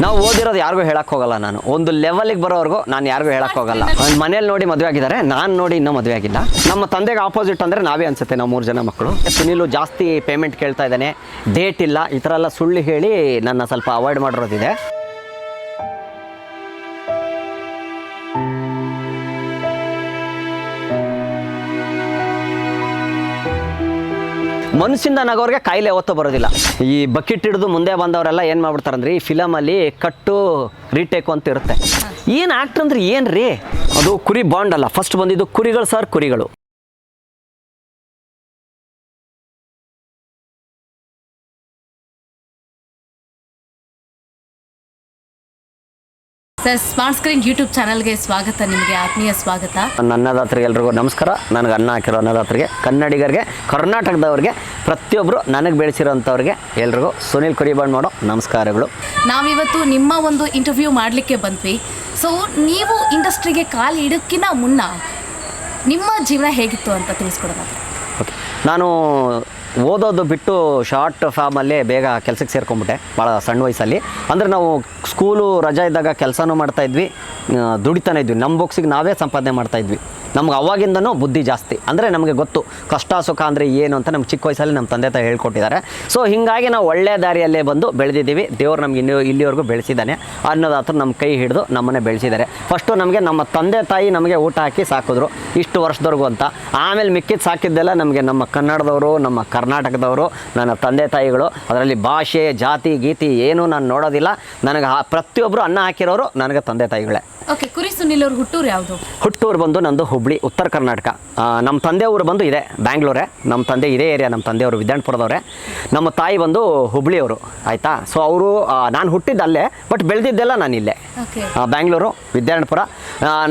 ನಾವು ಓದಿರೋದು ಯಾರಿಗೂ ಹೇಳಕ್ ಹೋಗಲ್ಲ. ನಾನು ಒಂದು ಲೆವೆಲ್ಗೆ ಬರೋವರೆಗೂ ನಾನು ಯಾರಿಗೂ ಹೇಳಕ್ ಹೋಗಲ್ಲ. ಮನೇಲಿ ನೋಡಿ ಮದುವೆ ಆಗಿದ್ದಾರೆ, ನಾನು ನೋಡಿ ಇನ್ನೂ ಮದುವೆ ಆಗಿಲ್ಲ. ನಮ್ಮ ತಂದೆಗೆ ಆಪೋಸಿಟ್ ಅಂದರೆ ನಾವೇ ಅನ್ಸುತ್ತೆ. ನಾವು 3 ಜನ ಮಕ್ಕಳು. ಸುನಿಲು ಜಾಸ್ತಿ ಪೇಮೆಂಟ್ ಕೇಳ್ತಾ ಇದ್ದಾನೆ, ಡೇಟ್ ಇಲ್ಲ, ಈ ಥರ ಎಲ್ಲ ಸುಳ್ಳು ಹೇಳಿ ನನ್ನ ಸ್ವಲ್ಪ ಅವಾಯ್ಡ್ ಮಾಡಿರೋದಿದೆ. ಮನಸ್ಸಿಂದ ನಗೋರಿಗೆ ಕಾಯಿಲೆ ಯಾವತ್ತೂ ಬರೋದಿಲ್ಲ. ಈ ಬಕೆಟ್ ಹಿಡಿದು ಮುಂದೆ ಬಂದವರೆಲ್ಲ ಏನು ಮಾಡ್ಬಿಡ್ತಾರೆ ಅಂದ್ರೆ, ಈ ಫಿಲಮಲ್ಲಿ ಕಟ್ಟು ರೀಟೇಕು ಅಂತ ಇರುತ್ತೆ. ಏನು ಆ್ಯಕ್ಟ್ರ್ ಅಂದ್ರೆ ಏನು ರೀ, ಅದು ಕುರಿ ಬಾಂಡ್ ಅಲ್ಲ, ಫಸ್ಟ್ ಬಂದಿದ್ದು ಕುರಿಗಳು ಸರ್, ಕುರಿಗಳು. ಸರ್, ಸ್ಮಾರ್ಟ್ ಸ್ಕ್ರೀನ್ ಯೂಟ್ಯೂಬ್ ಚಾನಲ್ಗೆ ಸ್ವಾಗತ. ನಿಮಗೆ ಆತ್ಮೀಯ ಸ್ವಾಗತ. ನನ್ನ ಅನ್ನದಾತರಿಗೆ ಎಲ್ರಿಗೂ ನಮಸ್ಕಾರ. ನನಗೆ ಅನ್ನ ಹಾಕಿರೋ ಅನ್ನದಾತರಿಗೆ, ಕನ್ನಡಿಗರಿಗೆ, ಕರ್ನಾಟಕದವ್ರಿಗೆ, ಪ್ರತಿಯೊಬ್ಬರು ನನಗೆ ಬೆಳೆಸಿರೋಂಥವ್ರಿಗೆ ಎಲ್ರಿಗೂ ಸುನಿಲ್ ಕುರಿಬಾಂಡ್ ಮಾಡೋ ನಮಸ್ಕಾರಗಳು. ನಾವಿವತ್ತು ನಿಮ್ಮ ಒಂದು ಇಂಟರ್ವ್ಯೂ ಮಾಡಲಿಕ್ಕೆ ಬಂದ್ವಿ. ಸೊ ನೀವು ಇಂಡಸ್ಟ್ರಿಗೆ ಕಾಲು ಇಡೋಕ್ಕಿಂತ ಮುನ್ನ ನಿಮ್ಮ ಜೀವನ ಹೇಗಿತ್ತು ಅಂತ ತಿಳಿಸ್ಕೊಡೋಣ. ಓಕೆ, ನಾನು ಓದೋದು ಬಿಟ್ಟು ಶಾರ್ಟ್ ಫಾರ್ಮಲ್ಲೇ ಬೇಗ ಕೆಲಸಕ್ಕೆ ಸೇರ್ಕೊಂಡ್ಬಿಟ್ಟೆ ಭಾಳ ಸಣ್ಣ ವಯಸ್ಸಲ್ಲಿ. ಅಂದರೆ ನಾವು ಸ್ಕೂಲು ರಜಾ ಇದ್ದಾಗ ಕೆಲಸನೂ ಮಾಡ್ತಾಯಿದ್ವಿ, ದುಡಿತಾನೆ ಇದ್ವಿ. ನಮ್ಮ ಬುಕ್ಸಿಗೆ ನಾವೇ ಸಂಪಾದನೆ ಮಾಡ್ತಾಯಿದ್ವಿ. ನಮ್ಗೆ ಅವಾಗಿಂದನೂ ಬುದ್ಧಿ ಜಾಸ್ತಿ. ಅಂದರೆ ನಮಗೆ ಗೊತ್ತು ಕಷ್ಟ ಸುಖ ಅಂದರೆ ಏನು ಅಂತ ನಮ್ಗೆ ಚಿಕ್ಕ ವಯಸ್ಸಲ್ಲಿ ನಮ್ಮ ತಂದೆ ತಾಯಿ ಹೇಳ್ಕೊಟ್ಟಿದ್ದಾರೆ. ಸೊ ಹೀಗಾಗಿ ನಾವು ಒಳ್ಳೆಯ ದಾರಿಯಲ್ಲೇ ಬಂದು ಬೆಳೆದಿದ್ದೀವಿ. ದೇವ್ರು ನಮ್ಗೆ ಇಲ್ಲಿವರೆಗೂ ಬೆಳೆಸಿದ್ದಾನೆ. ಅನ್ನೋದಾತ್ರ ನಮ್ಮ ಕೈ ಹಿಡಿದು ನಮ್ಮನ್ನೇ ಬೆಳೆಸಿದ್ದಾರೆ. ಫಸ್ಟು ನಮಗೆ ನಮ್ಮ ತಂದೆ ತಾಯಿ ನಮಗೆ ಊಟ ಹಾಕಿ ಸಾಕಿದ್ರು ಇಷ್ಟು ವರ್ಷದವರೆಗೂ ಅಂತ. ಆಮೇಲೆ ಮಿಕ್ಕಿದ್ದು ಸಾಕಿದ್ದೆಲ್ಲ ನಮಗೆ ನಮ್ಮ ಕನ್ನಡದವರು, ನಮ್ಮ ಕರ್ನಾಟಕದವರು, ನನ್ನ ತಂದೆ ತಾಯಿಗಳು. ಅದರಲ್ಲಿ ಭಾಷೆ, ಜಾತಿ, ಗೀತಿ ಏನೂ ನಾನು ನೋಡೋದಿಲ್ಲ. ನನಗೆ ಪ್ರತಿಯೊಬ್ಬರು ಅನ್ನ ಹಾಕಿರೋರು ನನಗೆ ತಂದೆ ತಾಯಿಗಳೇ. ಓಕೆ, ಕುರಿ ಸುನಿಲ್ ಅವ್ರ ಹುಟ್ಟೂರು ಯಾವುದು? ಹುಟ್ಟೂರು ಬಂದು ನಂದು ಹುಬ್ಳಿ, ಉತ್ತರ ಕರ್ನಾಟಕ. ನಮ್ಮ ತಂದೆ ಊರು ಬಂದು ಇದೆ ಬ್ಯಾಂಗ್ಳೂರೇ. ನಮ್ಮ ತಂದೆ ಇದೇ ಏರಿಯಾ, ನಮ್ಮ ತಂದೆಯವರು ವಿದ್ಯಾಣಪುರದವರೇ. ನಮ್ಮ ತಾಯಿ ಬಂದು ಹುಬ್ಳಿಯವರು, ಆಯಿತಾ. ಸೊ ಅವರು, ನಾನು ಹುಟ್ಟಿದ್ದು ಅಲ್ಲೇ, ಬಟ್ ಬೆಳೆದಿದ್ದೆಲ್ಲ ನಾನು ಇಲ್ಲೇ, ಬ್ಯಾಂಗ್ಳೂರು, ವಿದ್ಯಾಣಪುರ.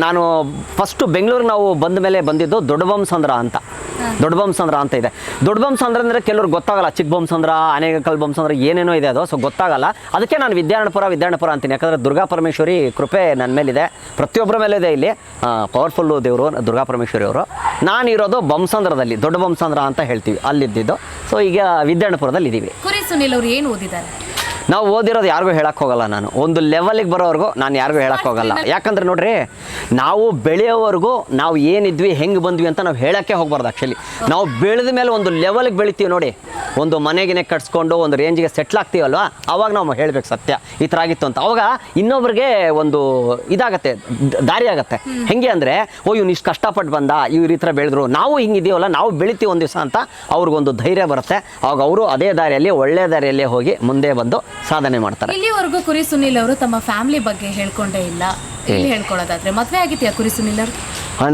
ನಾನು ಫಸ್ಟು ಬೆಂಗಳೂರಿಗೆ ನಾವು ಬಂದ ಮೇಲೆ ಬಂದಿದ್ದು ದೊಡ್ಡಬೊಮ್ಮಸಂದ್ರ ಅಂತ. ದೊಡ್ಡಬೊಮ್ಮಸಂದ್ರ ಅಂತ ಇದೆ. ದೊಡ್ಡಬೊಮ್ಮಸಂದ್ರ ಅಂದರೆ ಕೆಲವ್ರಿಗೆ ಗೊತ್ತಾಗಲ್ಲ. ಚಿಕ್ಕಬೊಮ್ಮಸಂದ್ರ, ಆನೇಕಲ್ ಬೊಮ್ಮಸಂದ್ರ ಏನೇನೋ ಇದೆ ಅದು. ಸೊ ಗೊತ್ತಾಗಲ್ಲ. ಅದಕ್ಕೆ ನಾನು ವಿದ್ಯಾಣಪುರ ಅಂತೀನಿ. ಯಾಕಂದರೆ ದುರ್ಗಾ ಪರಮೇಶ್ವರಿ ಕೃಪೆ ನನ್ನ ಮೇಲಿದೆ, ಪ್ರತಿಯೊಬ್ಬರ ಮೇಲಿದೆ. ಇಲ್ಲಿ ಪವರ್ಫುಲ್ಲು ದೇವರು ದುರ್ಗಾ ಪರಮೇಶ್ವರಿ ಅವರು. ನಾನಿರೋದು ಬೊಮ್ಮಸಂದ್ರದಲ್ಲಿ, ದೊಡ್ಡ ಬೊಮ್ಮಸಂದ್ರ ಅಂತ ಹೇಳ್ತೀವಿ, ಅಲ್ಲಿದ್ದಿದ್ದು. ಸೊ ಈಗ ವಿದ್ಯಾಣಪುರದಲ್ಲಿ ಇದ್ದೀವಿ. ಕುರಿ ಸುನಿಲ್ ಅವರು ಏನು ಓದಿದ್ದಾರೆ? ನಾವು ಓದಿರೋದು ಯಾರಿಗೂ ಹೇಳಕ್ಕೆ ಹೋಗಲ್ಲ. ನಾನು ಒಂದು ಲೆವೆಲಿಗೆ ಬರೋವರೆಗೂ ನಾನು ಯಾರಿಗೂ ಹೇಳಕ್ಕೆ ಹೋಗಲ್ಲ. ಯಾಕಂದರೆ ನೋಡ್ರಿ, ನಾವು ಬೆಳೆಯೋವರೆಗೂ ನಾವು ಏನಿದ್ವಿ, ಹೆಂಗೆ ಬಂದ್ವಿ ಅಂತ ನಾವು ಹೇಳೋಕ್ಕೆ ಹೋಗ್ಬಾರ್ದು. ಆ್ಯಕ್ಚುಲಿ ನಾವು ಬೆಳೆದ ಮೇಲೆ ಒಂದು ಲೆವೆಲ್ಗೆ ಬೆಳಿತೀವಿ ನೋಡಿ, ಒಂದು ಮನೆಗೆ ಕಟ್ಸ್ಕೊಂಡು ಒಂದು ರೇಂಜಿಗೆ ಸೆಟ್ಲ್ ಆಗ್ತೀವಲ್ವ, ಅವಾಗ ನಾವು ಹೇಳಬೇಕು ಸತ್ಯ ಈ ಥರ ಆಗಿತ್ತು ಅಂತ. ಅವಾಗ ಇನ್ನೊಬ್ರಿಗೆ ಒಂದು ಇದಾಗತ್ತೆ, ದಾರಿ ಆಗುತ್ತೆ. ಹೆಂಗೆ ಅಂದರೆ, ಇವ್ನು ಇಷ್ಟು ಕಷ್ಟಪಟ್ಟು ಬಂದ, ಇವ್ರು ಈ ಥರ ಬೆಳೆದ್ರು, ನಾವು ಹಿಂಗಿದ್ದೀವಲ್ಲ, ನಾವು ಬೆಳಿತೀವಿ ಒಂದು ದಿವಸ ಅಂತ ಅವ್ರಿಗೊಂದು ಧೈರ್ಯ ಬರುತ್ತೆ. ಅವಾಗ ಅವರು ಅದೇ ದಾರಿಯಲ್ಲಿ, ಒಳ್ಳೆ ದಾರಿಯಲ್ಲೇ ಹೋಗಿ ಮುಂದೆ ಬಂದು ಸಾಧನೆ ಮಾಡ್ತಾರೆ. ಇಲ್ಲಿವರೆಗೂ ಕುರಿ ಸುನಿಲ್ ಅವರು ತಮ್ಮ ಫ್ಯಾಮಿಲಿ ಬಗ್ಗೆ ಹೇಳ್ಕೊಂಡೇ ಇಲ್ಲ. ಇಲ್ಲಿ ಹೇಳ್ಕೊಳ್ಳೋದಾದ್ರೆ, ಮದುವೆ ಆಗಿದೆಯಾ ಕುರಿ ಸುನಿಲ್ ಅವರು?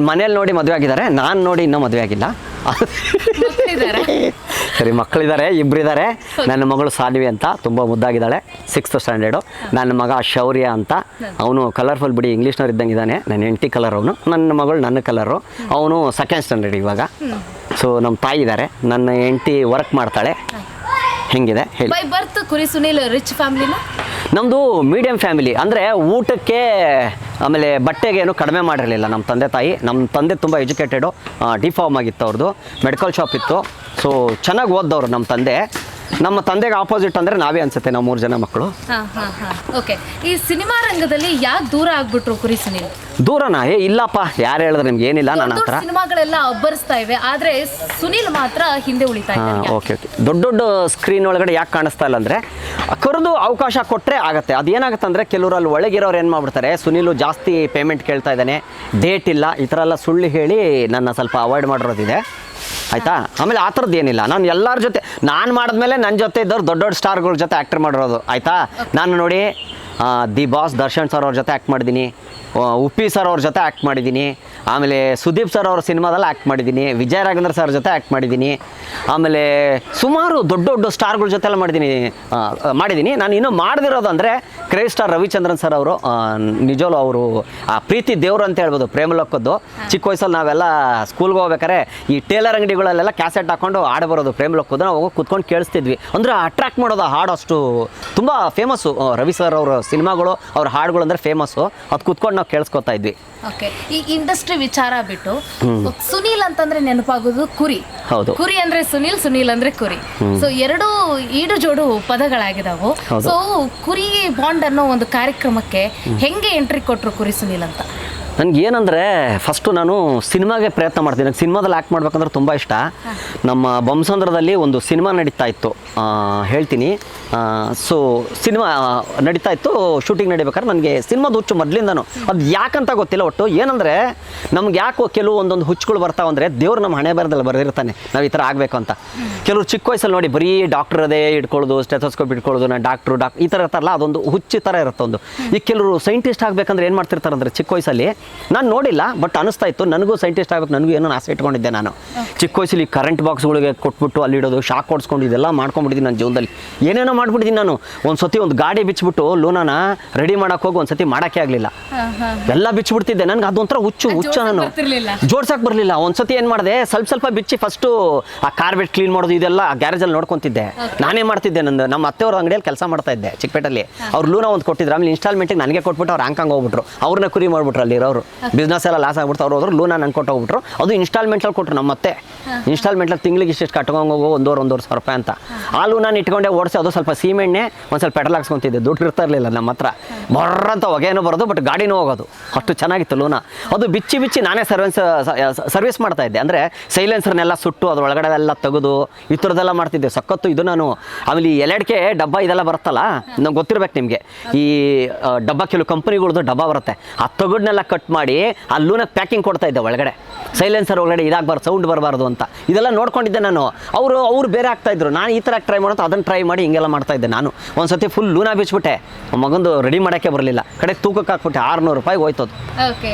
ಮನೇಲಿ ನೋಡಿ ಮದುವೆ ಆಗಿದ್ದಾರೆ, ನಾನು ನೋಡಿ ಇನ್ನೂ ಮದುವೆ ಆಗಿಲ್ಲ. ಸರಿ, ಮಕ್ಕಳಿದ್ದಾರೆ, ಇಬ್ಬರಿದ್ದಾರೆ. ನನ್ನ ಮಗಳು ಸಾನ್ವಿ ಅಂತ, ತುಂಬ ಮುದ್ದಾಗಿದ್ದಾಳೆ, 6th ಸ್ಟ್ಯಾಂಡರ್ಡು. ನನ್ನ ಮಗ ಶೌರ್ಯ ಅಂತ, ಅವನು ಕಲರ್ಫುಲ್ ಬಿಡಿ, ಇಂಗ್ಲೀಷ್ನವ್ರು ಇದ್ದಂಗೆ ಇದ್ದಾನೆ. ನನ್ನ ಹೆಂಡತಿ ಕಲರ್ ಅವನು, ನನ್ನ ಮಗಳು ನನ್ನ ಕಲರು. ಅವನು 2nd ಸ್ಟ್ಯಾಂಡರ್ಡ್ ಇವಾಗ. ಸೊ ನಮ್ಮ ತಾಯಿ ಇದ್ದಾರೆ, ನನ್ನ ಹೆಂಡತಿ ವರ್ಕ್ ಮಾಡ್ತಾಳೆ. ಹೆಂಗಿದೆ ಹೇಳಿ? ಬೈ ಬರ್ತ್ ಕುರಿ ಸುನಿಲ್ ರಿಚ್ ಫ್ಯಾಮಿಲಿನ? ನಮ್ಮದು ಮೀಡಿಯಂ ಫ್ಯಾಮಿಲಿ. ಅಂದರೆ ಊಟಕ್ಕೆ ಆಮೇಲೆ ಬಟ್ಟೆಗೆ ಏನು ಕಡಿಮೆ ಮಾಡಿರಲಿಲ್ಲ ನಮ್ಮ ತಂದೆ ತಾಯಿ. ನಮ್ಮ ತಂದೆ ತುಂಬ ಎಜುಕೇಟೆಡು, ಡಿಫಾರ್ಮ್ ಆಗಿತ್ತು ಅವ್ರದ್ದು, ಮೆಡಿಕಲ್ ಶಾಪ್ ಇತ್ತು. ಸೊ ಚೆನ್ನಾಗಿ ಓದ್ದವರು ನಮ್ಮ ತಂದೆ. ನಮ್ಮ ತಂದೆಗೆ ಆಪೋಸಿಟ್ ಅಂದರೆ ನಾವೇ ಅನ್ಸುತ್ತೆ. ನಾವು 3 ಜನ ಮಕ್ಕಳು. ಓಕೆ, ಈ ಸಿನಿಮಾ ರಂಗದಲ್ಲಿ ಯಾಕೆ ದೂರ ಆಗ್ಬಿಟ್ರು ಕುರಿ ಸುನಿಲ್? ದೂರನಾ? ಇಲ್ಲಪ್ಪ, ಯಾರು ಹೇಳಿದ್ರೆ ನಿಮ್ಗೆ ಏನಿಲ್ಲ. ನನ್ನ ಹತ್ರ ಸಿನಿಮಾಗಳೆಲ್ಲ ಅಬ್ಬರಿಸ್ತಾ ಇವೆ, ಆದರೆ ಸುನಿಲ್ ಮಾತ್ರ ಹಿಂದೆ ಉಳಿತಾ ಇದ್ದಾರೆ. ಓಕೆ, ದೊಡ್ಡ ದೊಡ್ಡ ಸ್ಕ್ರೀನ್ ಒಳಗಡೆ ಯಾಕೆ ಕಾಣಿಸ್ತಾ ಇಲ್ಲ ಅಂದರೆ, ಕರೆದು ಅವಕಾಶ ಕೊಟ್ಟರೆ ಆಗುತ್ತೆ. ಅದೇನಾಗುತ್ತೆ ಅಂದರೆ, ಕೆಲವರು ಅಲ್ಲಿ ಒಳಗಿರೋರು ಏನು ಮಾಡ್ಬಿಡ್ತಾರೆ, ಸುನಿಲು ಜಾಸ್ತಿ ಪೇಮೆಂಟ್ ಕೇಳ್ತಾ ಇದ್ದಾನೆ, ಡೇಟ್ ಇಲ್ಲ, ಈ ಥರ ಎಲ್ಲ ಸುಳ್ಳು ಹೇಳಿ ನನ್ನ ಸ್ವಲ್ಪ ಅವಾಯ್ಡ್ ಮಾಡಿರೋದಿದೆ, ಆಯಿತಾ. ಆಮೇಲೆ ಆ ಥರದ್ದು ಏನಿಲ್ಲ. ನಾನು ಎಲ್ಲರ ಜೊತೆ, ನಾನು ಮಾಡಿದ್ಮೇಲೆ ನನ್ನ ಜೊತೆ ಇದ್ದವ್ರು ದೊಡ್ಡ ದೊಡ್ಡ ಸ್ಟಾರ್ಗಳ ಜೊತೆ ಆ್ಯಕ್ಟರ್ ಮಾಡಿರೋದು, ಆಯಿತಾ. ನಾನು ನೋಡಿ ದಿ ಬಾಸ್ ದರ್ಶನ್ ಸರ್ ಅವ್ರ ಜೊತೆ ಆ್ಯಕ್ಟ್ ಮಾಡಿದ್ದೀನಿ, ಉಪ್ಪಿ ಸರ್ ಅವ್ರ ಜೊತೆ ಆ್ಯಕ್ಟ್ ಮಾಡಿದ್ದೀನಿ, ಆಮೇಲೆ ಸುದೀಪ್ ಸರ್ ಅವ್ರ ಸಿನಿಮಾದಲ್ಲಿ ಆ್ಯಕ್ಟ್ ಮಾಡಿದ್ದೀನಿ, ವಿಜಯ ರಾಘವೇಂದ್ರ ಸರ್ ಜೊತೆ ಆ್ಯಕ್ಟ್ ಮಾಡಿದ್ದೀನಿ, ಆಮೇಲೆ ಸುಮಾರು ದೊಡ್ಡ ದೊಡ್ಡ ಸ್ಟಾರ್ಗಳ ಜೊತೆ ಎಲ್ಲ ಮಾಡಿದ್ದೀನಿ. ನಾನು ಇನ್ನೂ ಮಾಡದಿರೋದು ಅಂದರೆ ಕ್ರೇಜ್ ಸ್ಟಾರ್ ರವಿಚಂದ್ರನ್ ಸರ್ ಅವರು. ನಿಜವೂ ಅವರು ಪ್ರೀತಿ ದೇವರು ಅಂತ ಹೇಳ್ಬೋದು, ಪ್ರೇಮಲೋಕದ್ದು. ಚಿಕ್ಕ ವಯಸ್ಸಲ್ಲಿ ನಾವೆಲ್ಲ ಸ್ಕೂಲ್ಗೆ ಹೋಗ್ಬೇಕಾರೆ ಈ ಟೇಲರ್ ಅಂಗಡಿಗಳಲ್ಲೆಲ್ಲ ಕ್ಯಾಸೆಟ್ ಹಾಕ್ಕೊಂಡು ಹಾಡು ಬರೋದು ಪ್ರೇಮಲೋಕದ್ದು. ನಾವು ಹೋಗಿ ಕುತ್ಕೊಂಡು ಕೇಳಿಸ್ತಿದ್ವಿ. ಅಂದರೆ ಅಟ್ರಾಕ್ಟ್ ಮಾಡೋದು ಹಾಡು ಅಷ್ಟು ತುಂಬ ಫೇಮಸ್ಸು. ರವಿ ಸರ್ ಅವರ ಸಿನಿಮಾಗಳು, ಅವ್ರ ಹಾಡುಗಳು ಅಂದರೆ ಫೇಮಸ್ಸು. ಅದು ಕುತ್ಕೊಂಡು ನಾವು ಕೇಳಿಸ್ಕೊತಾ ಇದ್ವಿ. ಓಕೆ, ಈ ಇಂಡಸ್ಟ್ರಿ ವಿಚಾರ ಬಿಟ್ಟು ಸುನೀಲ್ ಅಂತಂದ್ರೆ ನೆನಪಾಗೋದು ಕುರಿ. ಹೌದು. ಕುರಿ ಅಂದ್ರೆ ಸುನೀಲ್, ಸುನೀಲ್ ಅಂದ್ರೆ ಕುರಿ. ಸೊ ಎರಡು ಈಡು ಜೋಡು ಪದಗಳಾಗಿದಾವು. ಸೊ ಕುರಿ ಬಾಂಡ್ ಅನ್ನೋ ಒಂದು ಕಾರ್ಯಕ್ರಮಕ್ಕೆ ಹೆಂಗೆ ಎಂಟ್ರಿ ಕೊಟ್ರು ಕುರಿ ಸುನೀಲ್ ಅಂತ? ನನಗೇನಂದರೆ ಫಸ್ಟು ನಾನು ಸಿನಿಮಾಗೆ ಪ್ರಯತ್ನ ಮಾಡ್ತೀನಿ. ನನಗೆ ಸಿನಿಮಾದಲ್ಲಿ ಆ್ಯಕ್ಟ್ ಮಾಡ್ಬೇಕಂದ್ರೆ ತುಂಬ ಇಷ್ಟ. ನಮ್ಮ ಬೊಮ್ಮಸಂದ್ರದಲ್ಲಿ ಒಂದು ಸಿನಿಮಾ ನಡೀತಾ ಇತ್ತು, ಹೇಳ್ತೀನಿ. ಸೊ ಸಿನಿಮಾ ನಡೀತಾ ಇತ್ತು, ಶೂಟಿಂಗ್ ನಡಿಬೇಕಾದ್ರೆ ನನಗೆ ಸಿನಿಮಾದ ಹುಚ್ಚು ಮೊದಲಿಂದನು. ಅದು ಯಾಕಂತ ಗೊತ್ತಿಲ್ಲ. ಒಟ್ಟು ಏನಂದರೆ ನಮ್ಗೆ ಯಾಕೋ ಕೆಲವು ಒಂದೊಂದು ಹುಚ್ಚುಗಳು ಬರ್ತಾವಂದರೆ ದೇವ್ರು ನಮ್ಮ ಹಣೆ ಬರದಲ್ಲಿ ಬರೆದಿರ್ತಾನೆ ನಾವು ಈ ಥರ ಆಗಬೇಕು ಅಂತ. ಕೆಲವರು ಚಿಕ್ಕ ವಯಸ್ಸಲ್ಲಿ ನೋಡಿ ಬರೀ ಡಾಕ್ಟರ್ ಅದೇ ಇಟ್ಕೊಳ್ಳೋದು, ಸ್ಟೆಥೋಸ್ಕೋಪ್ ಇಟ್ಕೊಳ್ಳೋದು, ನಾನು ಡಾಕ್ಟ್ರು ಈ ಥರ ಇರ್ತಾರಲ್ಲ, ಅದೊಂದು ಹುಚ್ಚು ಥರ ಇರುತ್ತೆ ಒಂದು. ಈಗ ಕೆಲವರು ಸೈಂಟಿಸ್ಟ್ ಆಗಬೇಕಂದ್ರೆ ಏನು ಮಾಡ್ತಿರ್ತಾರೆ ಅಂದರೆ ಚಿಕ್ಕ ವಯಸ್ಸಲ್ಲಿ ನಾನು ನೋಡಿಲ್ಲ, ಬಟ್ ಅನಿಸ್ತಾ ಇತ್ತು ನನಗೂ ಸೈಂಟಿಸ್ಟ್ ಆಗಬೇಕು, ನನಗೂ ಏನೋ ಆಸೆ ಇಟ್ಕೊಂಡಿದ್ದೆ. ನಾನು ಚಿಕ್ಕ ವಯಸ್ಸಲ್ಲಿ ಕರೆಂಟ್ ಬಾಕ್ಸ್ಗಳಿಗೆ ಕೊಟ್ಬಿಟ್ಟು ಅಲ್ಲಿಡೋದು, ಶಾಕ್ ಹೊಡ್ಸ್ಕೊಂಡು ಇದೆಲ್ಲ ಮಾಡ್ಕೊಂಡ್ಬಿಟ್ಟಿದ್ದೀನಿ ನನ್ನ ಜೀವನದಲ್ಲಿ. ಏನೇನೋ ಮಾಡ್ಬಿಟ್ಟಿದ್ದೀನಿ ನಾನು. ಒಂದು ಸತಿ ಒಂದು ಗಾಡಿ ಬಿಚ್ಚಿಬಿಟ್ಟು ಲೂನಾನ ರೆಡಿ ಮಾಡೋಕೆ ಹೋಗಿ ಒಂದು ಸತಿ ಮಾಡೋಕ್ಕೆ ಆಗಲಿಲ್ಲ, ಎಲ್ಲ ಬಿಚ್ಚಿಬಿಡ್ತಿದ್ದೆ. ನನಗೆ ಅದೊಂಥರ ಹುಚ್ಚು ನಾನು ಜೋಡ್ಸಕ್ಕೆ ಬರಲಿಲ್ಲ. ಒಂದು ಸತಿ ಏನು ಮಾಡಿದೆ, ಸ್ವಲ್ಪ ಬಿಚ್ಚಿ ಫಸ್ಟು ಆ ಕಾರ್ಬೆಟ್ ಕ್ಲೀನ್ ಮಾಡೋದು ಇದೆಲ್ಲ ಗ್ಯಾರೇಜಲ್ಲಿ ನೋಡ್ಕೊತಿದ್ದೆ. ನಾನೇ ಮಾಡ್ತಿದ್ದೆ. ನಮ್ಮ ಅತ್ತೆಯವ್ರ ಅಂಗಡಿಯಲ್ಲಿ ಕೆಲಸ ಮಾಡ್ತಾ ಇದ್ದೆ ಚಿಕ್ಕಪೇಟಲ್ಲಿ. ಅವ್ರು ಲೂನಾ ಒಂದು ಕೊಟ್ಟಿದ್ರು, ಆಮೇಲೆ ಇನ್ಸ್ಟಾಲ್ಮೆಂಟಿಗೆ ನನಗೆ ಕೊಟ್ಬಿಟ್ಟು ಅವ್ರು ಹಂಗೆ ಹೋಗ್ಬಿಟ್ರು. ಅವ್ರನ್ನ ಕುರಿ ಮಾಡ್ಬಿಟ್ರು ಅಲ್ಲಿರೋರು. ಬಿಸ್ನೆಸ್ ಎಲ್ಲ ಲಾಸ್ ಆಗ್ಬಿಡ್ತು. ಅವ್ರು ಹೋದ್ರು, ಲೂನಾ ನಂಗೆ ಕೊಟ್ಟು ಹೋಗ್ಬಿಟ್ರು. ಅದು ಇನ್ಸ್ಟಾಲ್ಮೆಂಟಲ್ಲಿ ಕೊಟ್ಟರು ನಮ್ಮ ಅತ್ತೆ. ಇನ್ಸ್ಟಾಲ್ಮೆಂಟಲ್ಲಿ ತಿಂಗಳಿಗೆ ಇಷ್ಟು ಕಟ್ಕೊಂಡು ಹೋಗೋ ಒಂದೂವರೆ ಸಾವಿರ ರೂಪಾಯಿ ಅಂತ. ಆ ಲೂನಾನ ಇಟ್ಕೊಂಡೆ ಓಡಿಸಿ, ಅದು ಸ್ವಲ್ಪ ಸೀಮೆಣ್ಣೆ ಒಂದು ಸ್ವಲ್ಪ ಪೆಟ್ರೋಲ್ ಹಾಕ್ಸ್ಕೊತಿದ್ದೆ. ದುಡ್ಡು ಇರ್ತಾ ಇರಲಿಲ್ಲ ನಮ್ಮ ಹತ್ರ. ಬರ್ರಂತ ಹೊಗೆನೂ ಬರೋದು, ಬಟ್ ಗಾಡಿನೂ ಹೋಗೋದು. ಅಷ್ಟು ಚೆನ್ನಾಗಿತ್ತು ಲೂನಾ. ಅದು ಬಿಚ್ಚಿ ನಾನೇ ಸರ್ವಿಸ್ ಮಾಡ್ತಾ ಇದ್ದೆ. ಅಂದರೆ ಸೈಲೆನ್ಸರ್ನೆಲ್ಲ ಸುಟ್ಟು ಅದ್ರ ಒಳಗಡೆ ಎಲ್ಲ ತೆಗೆದು ಈ ಥರದ್ದೆಲ್ಲ ಮಾಡ್ತಿದ್ದೆ. ಸಖತ್ತು ಇದು ನಾನು. ಆಮೇಲೆ ಈ ಎಲೆಡ್ಕೆ ಡಬ್ಬ ಇದೆಲ್ಲ ಬರುತ್ತಲ್ಲ, ನಂಗೆ ಗೊತ್ತಿರ್ಬೇಕು ನಿಮಗೆ. ಈ ಡಬ್ಬ ಕೆಲವು ಕಂಪ್ನಿಗಳದ್ದು ಡಬ್ಬ ಬರುತ್ತೆ, ಆ ತಗಡನ್ನೆಲ್ಲ ಕಟ್ ಮಾಡಿ ಆ ಲೂನಾಗೆ ಪ್ಯಾಕಿಂಗ್ ಕೊಡ್ತಾ ಇದ್ದೆ ಒಳಗಡೆ. ಸೈಲೆನ್ಸರ್ ಒಳಗಡೆ ಇದಾಗಬಾರ್ದು, ಸೌಂಡ್ ಬರಬಾರ್ದು ಅಂತ. ಇದೆಲ್ಲ ನೋಡ್ಕೊಂಡಿದ್ದೆ ನಾನು. ಅವರು ಬೇರೆ ಆಗ್ತಾಯಿದ್ರು, ನಾನು ಈ ಥರ ಟ್ರೈ ಮಾಡೋದು, ಅದನ್ನು ಟ್ರೈ ಮಾಡಿ ಹಿಂಗೆಲ್ಲ ಮಾಡ್ತಾ ಇದ್ದೆ ನಾನು. ಒಂದು ಸತಿ ಫುಲ್ ಲೂನಾ ಬಿಚ್ಬಿಟ್ಟೆ, ಮಗಂದು ರೆಡಿ ಮಾಡೋಕ್ಕೆ ಬರಲಿಲ್ಲ. ಕಡೆ ತೂಕಕ್ಕೆ ಹಾಕ್ಬಿಟ್ಟೆ, 600 ರೂಪಾಯಿಗೆ ಹೋಯ್ತದು.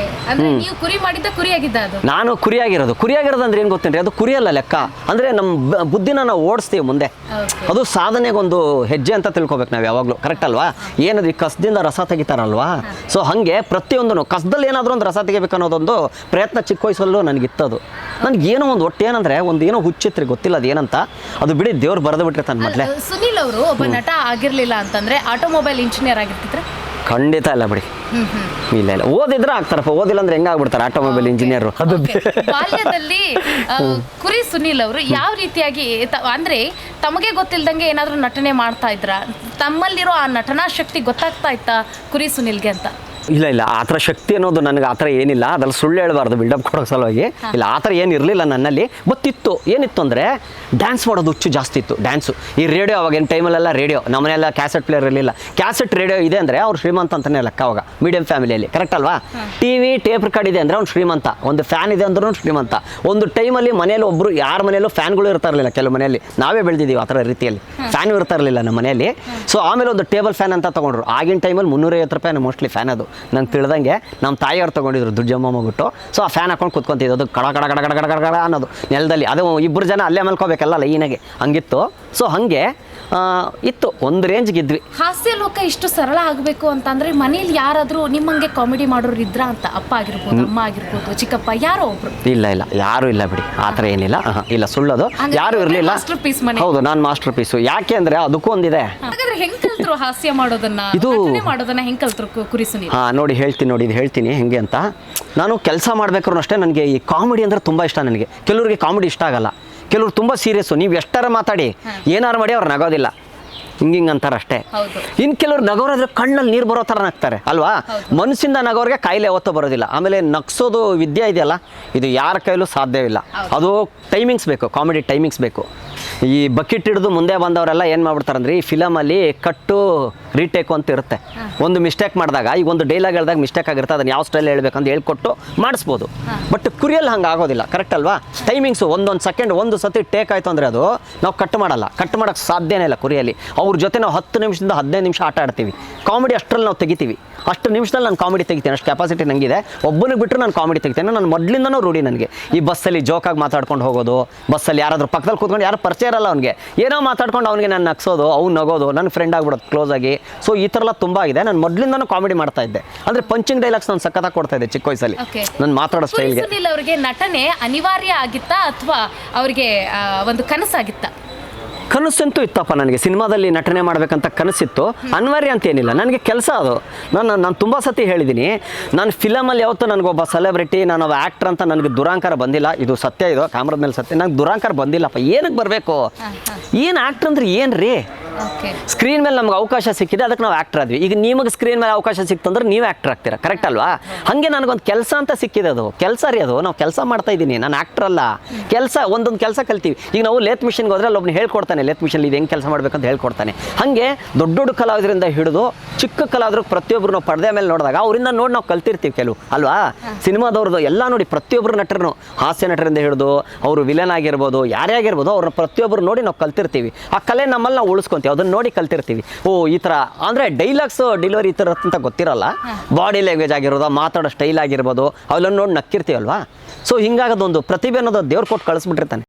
ನೀವು ಕುರಿ ಮಾಡಿದ್ದ ಕುರಿಯಾಗಿದ್ದ ಅದು? ನಾನು ಕುರಿಯಾಗಿರೋದು ಅಂದ್ರೆ ಏನು ಗೊತ್ತೇನ್ರಿ, ಅದು ಕುರಿಯಲ್ಲ ಲೆಕ್ಕ. ಅಂದರೆ ನಮ್ಮ ಬುದ್ಧಿನ ನಾವು ಓಡಿಸ್ತೀವಿ ಮುಂದೆ. ಅದು ಸಾಧನೆಗೊಂದು ಹೆಜ್ಜೆ ಅಂತ ತಿಳ್ಕೊಬೇಕು ನಾವು ಯಾವಾಗಲೂ. ಕರೆಕ್ಟ್ ಅಲ್ವಾ? ಏನದು ಈ ಕಸದಿಂದ ರಸ ತೆಗಿತಾರಲ್ವಾ, ಸೊ ಹಾಗೆ ಪ್ರತಿಯೊಂದೂ ಕಸದಲ್ಲಿ ಏನಾದರೂ ಒಂದು ರಸ ತೆಗಿಬೇಕು ಅನ್ನೋದೊಂದು ಪ್ರಯತ್ನ ಚಿಕ್ಕ ವಯಸ್ಸಲ್ಲೂ ನನಗಿತ್ತದು. ನನಗೇನೋ ಒಂದು ಒಟ್ಟು ಏನಂದರೆ ಒಂದು ಏನೋ ಹುಚ್ಚಿತ್ರಿ, ಗೊತ್ತಿಲ್ಲ ಅದು ಏನಂತ. ಅದು ಬಿಡಿ ದೇವ್ರು ಬರೆದು ಬಿಟ್ಟಿರ್ತಾನೆ ಮೊದಲೇ. ಸುನೀಲ್ ಅವರು ಒಬ್ಬ ನಟ ಆಗಿರಲಿಲ್ಲ ಅಂತಂದರೆ ಆಟೋಮೊಬೈಲ್ ಇಂಜಿನಿಯರ್ ಆಗಿರ್ತಿದ್ರೆ? ಖಂಡಿತ ಇಲ್ಲ ಬಿಡಿ. ಇಲ್ಲ ಓದಿದ್ರೆ ಆಗ್ತಾರಪ್ಪ, ಓದಿಲ್ಲ ಅಂದ್ರೆ ಹೆಂಗಾಗ್ಬಿಡ್ತಾರೆ ಆಟೋಮೊಬೈಲ್ ಇಂಜಿನಿಯರ್. ಅದು ಬಾಲ್ಯದಲ್ಲಿ ಕುರಿ ಸುನೀಲ್ ಅವರು ಯಾವ ರೀತಿಯಾಗಿ ಅಂದ್ರೆ ತಮಗೆ ಗೊತ್ತಿಲ್ದಂಗೆ ಏನಾದರೂ ನಟನೆ ಮಾಡ್ತಾ ಇದ್ರ? ತಮ್ಮಲ್ಲಿರೋ ಆ ನಟನಾ ಶಕ್ತಿ ಗೊತ್ತಾಗ್ತಾ ಇತ್ತಾ ಕುರಿ ಸುನೀಲ್ಗೆ ಅಂತ? ಇಲ್ಲ ಆ ಥರ ಶಕ್ತಿ ಅನ್ನೋದು ನನಗೆ ಆ ಥರ ಏನಿಲ್ಲ. ಅದ್ರಲ್ಲಿ ಸುಳ್ಳು ಹೇಳ್ಬಾರ್ದು ಬಿಲ್ಡಪ್ ಕೊಡೋ ಸಲುವಾಗಿ. ಇಲ್ಲ, ಆ ಥರ ಏನಿರಲಿಲ್ಲ ನನ್ನಲ್ಲಿ. ಗೊತ್ತಿತ್ತು. ಏನಿತ್ತು ಅಂದರೆ ಡ್ಯಾನ್ಸ್ ಮಾಡೋದು ಹುಚ್ಚು ಜಾಸ್ತಿ ಇತ್ತು. ಡ್ಯಾನ್ಸು ಈ ರೇಡಿಯೋ, ಅವಾಗಿನ ಟೈಮಲ್ಲೆಲ್ಲ ರೇಡಿಯೋ, ನಮ್ಮನೆಲ್ಲ ಕ್ಯಾಸೆಟ್ ಪ್ಲೇಯರ್ ಇರಲಿಲ್ಲ. ಕ್ಯಾಸೆಟ್ ರೇಡಿಯೋ ಇದೆ ಅಂದರೆ ಅವ್ರು ಶ್ರೀಮಂತ ಅಂತಲೇ ಲೆಕ್ಕ ಅವಾಗ, ಮೀಡಿಯಂ ಫ್ಯಾಮಿಲಿಯಲ್ಲಿ. ಕರೆಕ್ಟ್ ಅಲ್ವಾ? ಟಿವಿ ಟೇಪ್ ರೆಕಾರ್ಡ್ ಇದೆ ಅಂದರೆ ಅವ್ನು ಶ್ರೀಮಂತ. ಒಂದು ಫ್ಯಾನ್ ಇದೆ ಅಂದ್ರೂ ಶ್ರೀಮಂತ. ಒಂದು ಟೈಮಲ್ಲಿ ಮನೇಲಿ ಒಬ್ಬರು ಯಾರ ಮನೆಯಲ್ಲೂ ಫ್ಯಾನ್ಗಳು ಇರ್ತಾ ಇರಲಿಲ್ಲ. ಕೆಲವು ಮನೆಯಲ್ಲಿ ನಾವೇ ಬೆಳೆದಿದ್ದೀವಿ ಆ ಥರ ರೀತಿಯಲ್ಲಿ. ಫ್ಯಾನು ಇರ್ತಾ ಇರಲಿಲ್ಲ ನಮ್ಮ ಮನೆಯಲ್ಲಿ. ಸೊ ಆಮೇಲೆ ಒಂದು ಟೇಬಲ್ ಫ್ಯಾನ್ ಅಂತ ತೊಗೊಂಡ್ರು. ಆಗಿನ ಟೈಮಲ್ಲಿ 350 ರೂಪಾಯಿ ಮೋಸ್ಟ್ಲಿ ಫ್ಯಾನ್. ಅದು ನಂಗೆ ತಿಳಿದಂಗೆ ನಮ್ಮ ತಾಯಿಯವ್ರು ತೊಗೊಂಡಿದ್ರು, ದುಡ್ಡು ಜಮ್ಮ ಮಾಡ್ಬಿಟ್ಟು. ಸೊ ಆ ಫ್ಯಾನ್ ಹಾಕೊಂಡು ಕುತ್ಕೊಂತಿದ್ದು. ಅದು ಕಡ ಕಡ ಕಡ ಕಡ ಕಡ ಕಡ ಅನ್ನೋದು ನೆಲದಲ್ಲಿ. ಅದು 2 ಜನ ಅಲ್ಲೇ ಮಲ್ಕೋಬೇಕಲ್ಲ ಲೈನಾಗೆ, ಹಂಗಿತ್ತು. ಸೊ ಹಾಗೆ ಇತ್ತು, ಒಂದು ರೇಂಜ್ಗೆ ಇದ್ವಿ. ಹಾಸ್ಯ ಲೋಕ ಇಷ್ಟು ಸರಳ ಆಗಬೇಕು ಅಂತಂದ್ರೆ ಮನೇಲಿ ಯಾರಾದರೂ ನಿಮ್ಮಂಗೆ ಕಾಮಿಡಿ ಮಾಡೋರು ಇದ್ರ ಅಂತ? ಅಪ್ಪ ಆಗಿರ್ಬೋದು, ಅಮ್ಮ ಆಗಿರ್ಬೋದು, ಚಿಕ್ಕಪ್ಪ, ಯಾರೋ ಒಬ್ರು? ಇಲ್ಲ ಯಾರು ಇಲ್ಲ ಬಿಡಿ, ಆ ಥರ ಏನಿಲ್ಲ. ಇಲ್ಲ, ಸುಳ್ಳದು, ಯಾರು ಇರಲಿಲ್ಲ. ಹೌದು, ನಾನು ಮಾಸ್ಟರ್ ಪೀಸು. ಯಾಕೆ ಅಂದರೆ ಅದಕ್ಕೂ ಒಂದಿದೆ. ಹಾಗಾದ್ರೆ ಹೆಂಗ್ ಕಲ್ತ್ರು ಹಾಸ್ಯ ಮಾಡೋದನ್ನ, ಮಾಡೋದನ್ನ ಹೆಂಗ್ ಕಲ್ತ್ರು ಕುರಿ ಸುನೀಲ್? ನೋಡಿ ಹೇಳ್ತೀನಿ ಹೆಂಗೆ ಅಂತ. ನಾನು ಕೆಲಸ ಮಾಡ್ಬೇಕಾದ್ರೂ ಅಷ್ಟೇ ನನಗೆ ಈ ಕಾಮಿಡಿ ಅಂದರೆ ತುಂಬ ಇಷ್ಟ. ನನಗೆ ಕೆಲವ್ರಿಗೆ ಕಾಮಿಡಿ ಇಷ್ಟ ಆಗಲ್ಲ, ಕೆಲವ್ರು ತುಂಬ ಸೀರಿಯಸ್ಸು. ನೀವು ಎಷ್ಟಾರ ಮಾತಾಡಿ, ಏನಾರು ಮಾಡಿ ಅವ್ರು ನಗೋದಿಲ್ಲ, ಹಿಂಗೆ ಅಂತಾರೆ ಅಷ್ಟೇ. ಇನ್ನು ಕೆಲವ್ರು ನಗೋರಾದ್ರೆ ಕಣ್ಣಲ್ಲಿ ನೀರು ಬರೋ ಥರ ನಗ್ತಾರೆ ಅಲ್ವಾ? ಮನಸ್ಸಿಂದ ನಗೋರಿಗೆ ಕಾಯಿಲೆ ಯಾವತ್ತೂ ಬರೋದಿಲ್ಲ. ಆಮೇಲೆ ನಗ್ಸೋದು ವಿದ್ಯೆ ಇದೆಯಲ್ಲ, ಇದು ಯಾರ ಕೈಲೂ ಸಾಧ್ಯವಿಲ್ಲ. ಅದು ಟೈಮಿಂಗ್ಸ್ ಬೇಕು, ಕಾಮಿಡಿ ಟೈಮಿಂಗ್ಸ್ ಬೇಕು. ಈ ಬಕೆಟ್ ಹಿಡಿದು ಮುಂದೆ ಬಂದವರೆಲ್ಲ ಏನು ಮಾಡ್ಬಿಡ್ತಾರೆ ಅಂದರೆ, ಈ ಫಿಲಮಲ್ಲಿ ಕಟ್ಟು ರೀಟೇಕು ಅಂತ ಇರುತ್ತೆ. ಒಂದು ಮಿಸ್ಟೇಕ್ ಮಾಡಿದಾಗ, ಈಗ ಒಂದು ಡೈಲಾಗ್ ಹೇಳಿದಾಗ ಮಿಸ್ಟೇಕ್ ಆಗಿರುತ್ತೆ, ಅದನ್ನು ಯಾವ ಸ್ಟೈಲ್ ಹೇಳ್ಬೇಕಂತ ಹೇಳ್ಕೊಟ್ಟು ಮಾಡಿಸ್ಬೋದು. ಬಟ್ ಕುರಿಯಲ್ಲಿ ಹಂಗೆ ಆಗೋದಿಲ್ಲ. ಕರೆಕ್ಟ್ ಅಲ್ವಾ? ಟೈಮಿಂಗ್ಸು ಒಂದೊಂದು ಸೆಕೆಂಡ್, ಒಂದು ಸತಿ ಟೇಕ್ ಆಯಿತು ಅಂದರೆ ಅದು ನಾವು ಕಟ್ ಮಾಡಲ್ಲ. ಕಟ್ ಮಾಡೋಕ್ಕೆ ಸಾಧ್ಯನೇ ಇಲ್ಲ ಕುರಿಯಲ್ಲಿ. ಅವ್ರ ಜೊತೆ ನಾವು 10 ನಿಮಿಷದಿಂದ 15 ನಿಮಿಷ ಆಟ ಆಡ್ತೀವಿ. ಕಾಮಿಡಿ ಅಷ್ಟರಲ್ಲಿ ನಾವು ತೆಗಿತೀವಿ. ಅಷ್ಟು ನಿಮಿಷದಲ್ಲಿ ನಾನು ಕಾಮಿಡಿ ತೆಗಿತೀನಿ, ಅಷ್ಟು ಕೆಪಾಸಿಟಿ ನನಗಿದೆ. ಒಬ್ಬನಿಗೆ ಬಿಟ್ಟರೆ ನಾನು ಕಾಮಿಡಿ ತೆಗಿತೇನೆ. ನಾನು ಮೊದಲಿಂದನೂ ರೂಢಿ ನನಗೆ. ಈ ಬಸ್ಸಲ್ಲಿ ಜೋಕಾಗಿ ಮಾತಾಡ್ಕೊಂಡು ಹೋಗೋದು, ಬಸ್ಸಲ್ಲಿ ಯಾರಾದರೂ ಪಕ್ಕದಲ್ಲಿ ಕೂತ್ಕೊಂಡು, ಯಾರು ಪರಿಚಯ ಇರಲ್ಲ ಅವ್ನಿಗೆ, ಏನೋ ಮಾತಾಡ್ಕೊಂಡು ಅವ್ನಿಗೆ ನಾನು ನಗ್ಸೋದು, ಅವ್ನು ನಗೋದು, ನನ್ನ ಫ್ರೆಂಡ್ ಆಗ್ಬಿಡೋದು ಕ್ಲೋಸ್ ಆಗಿ. ಸೊ ಈ ಥರ ಎಲ್ಲ ತುಂಬ ಆಗಿದೆ. ನಾನು ಮೊದಲಿಂದನೂ ಕಾಮಿಡಿ ಮಾಡ್ತಾ ಇದ್ದೆ. ಅಂದರೆ ಪಂಚಿಂಗ್ ಡೈಲಾಗ್ಸ್ ನಾನು ಸಖತ್ತಾಗಿ ಕೊಡ್ತಾ ಇದ್ದೆ ಚಿಕ್ಕ ವಯಸ್ಸಲ್ಲಿ. ನಾನು ಮಾತಾಡೋ ಸ್ಟೈಲ್ಗೆ. ಸುನೀಲ್ ಅವರಿಗೆ ನಟನೆ ಅನಿವಾರ್ಯ ಆಗಿತ್ತಾ ಅಥವಾ ಅವರಿಗೆ ಒಂದು ಕನಸಾಗಿತ್ತಾ? ಕನಸಂತೂ ಇತ್ತಪ್ಪ ನನಗೆ, ಸಿನಿಮಾದಲ್ಲಿ ನಟನೆ ಮಾಡಬೇಕಂತ ಕನಸಿತ್ತು. ಅನಿವಾರ್ಯ ಅಂತ ಏನಿಲ್ಲ, ನನಗೆ ಕೆಲಸ ಅದು. ನಾನು ತುಂಬ ಸತಿ ಹೇಳಿದ್ದೀನಿ, ನಾನು ಫಿಲಮಲ್ಲಿ ಯಾವತ್ತೂ ನನಗೊಬ್ಬ ಸೆಲೆಬ್ರಿಟಿ, ನಾನು ಒಬ್ಬ ಆ್ಯಕ್ಟ್ರ್ ಅಂತ ನನಗೆ ದುರಾಂಕಾರ ಬಂದಿಲ್ಲ. ಇದು ಸತ್ಯ, ಇದು ಕ್ಯಾಮ್ರದ ಮೇಲೆ ಸತ್ಯ. ನಂಗೆ ದುರಾಂಕಾರ ಬಂದಿಲ್ಲಪ್ಪ. ಏನಕ್ಕೆ ಬರಬೇಕು? ಏನು ಆ್ಯಕ್ಟ್ರ್ ಅಂದ್ರೆ ಏನು ರೀ? ಓಕೆ. ಸ್ಕ್ರೀನ್ ಮೇಲೆ ನಮ್ಗೆ ಅವಕಾಶ ಸಿಕ್ಕಿದೆ, ಅದಕ್ಕೆ ನಾವು ಆ್ಯಕ್ಟರ್ ಆದ್ವಿ. ಈಗ ನಿಮಗೆ ಸ್ಕ್ರೀನ್ ಮೇಲೆ ಅವಕಾಶ ಸಿಕ್ತಂದ್ರೆ ನೀವು ಆ್ಯಕ್ಟರ್ ಆಗ್ತೀರಾ, ಕರೆಕ್ಟ್ ಅಲ್ವಾ? ಹಾಗೆ ನನಗೊಂದು ಕೆಲಸ ಅಂತ ಸಿಕ್ಕಿದೆ, ಅದು ಕೆಲಸ ರೀ. ಅದು ನಾವು ಕೆಲಸ ಮಾಡ್ತಾ ಇದ್ದೀನಿ, ನಾನು ಆ್ಯಕ್ಟರ್ ಅಲ್ಲ. ಕೆಲಸ, ಒಂದೊಂದು ಕೆಲಸ ಕಲ್ತೀವಿ. ಈಗ ನಾವು ಲೇತ್ ಮಿಷನ್ಗೆ ಹೋದ್ರೆ ಅಲ್ಲೊಬ್ನು ಹೇಳ್ಕೊಡ್ತಾನೆ, ಲೇತ್ ಮಿಷನ್ ಇದು ಹೆಂಗೆ ಕೆಲಸ ಮಾಡ್ಬೇಕಂತ ಹೇಳ್ಕೊಡ್ತಾನೆ. ಹಾಗೆ ದೊಡ್ಡ ದೊಡ್ಡ ಕಲಾವಿದರಿಂದ ಹಿಡಿದು ಚಿಕ್ಕ ಕಲಾವಿದ್ರು ಪ್ರತಿಯೊಬ್ಬರು ನಾವು ಪರದೆ ಮೇಲೆ ನೋಡಿದಾಗ ಅವರಿಂದ ನೋಡಿ ನಾವು ಕಲ್ತಿರ್ತೀವಿ ಕೆಲವು, ಅಲ್ವಾ? ಸಿನಿಮಾದವ್ರದ್ದು ಎಲ್ಲ ನೋಡಿ, ಪ್ರತಿಯೊಬ್ಬರು ನಟರನ್ನು, ಹಾಸ್ಯ ನಟರಿಂದ ಹಿಡಿದು ಅವರು ವಿಲನ್ ಆಗಿರ್ಬೋದು, ಯಾರೇ ಆಗಿರ್ಬೋದು, ಅವ್ರನ್ನ ಪ್ರತಿಯೊಬ್ಬರು ನೋಡಿ ನಾವು ಕಲ್ತಿರ್ತೀವಿ. ಆ ಕಲೆ ನಮ್ಮಲ್ಲಿ ನಾವು ಉಳಿಸ್ಕೊಂತೀವಿ, ಅದನ್ನ ನೋಡಿ ಕಲ್ತಿರ್ತೀವಿ. ಓ ಈ ಥರ ಅಂದರೆ ಡೈಲಾಗ್ಸ್ ಡೆಲಿವರಿ ಈ ಥರ ಅಂತ ಗೊತ್ತಿರಲ್ಲ. ಬಾಡಿ ಲ್ಯಾಂಗ್ವೇಜ್ ಆಗಿರೋದು, ಮಾತಾಡೋ ಸ್ಟೈಲ್ ಆಗಿರ್ಬೋದು, ಅವೆಲ್ಲ ನೋಡಿ ನಕ್ಕಿರ್ತೀವಲ್ವಾ. ಸೊ ಹಿಂಗಾಗೋದೊಂದು ಪ್ರತಿಭೆ ಅನ್ನೋದು ದೇವ್ರು ಕೊಟ್ಟು ಕಳಿಸ್ಬಿಟ್ಟಿರ್ತಾನೆ.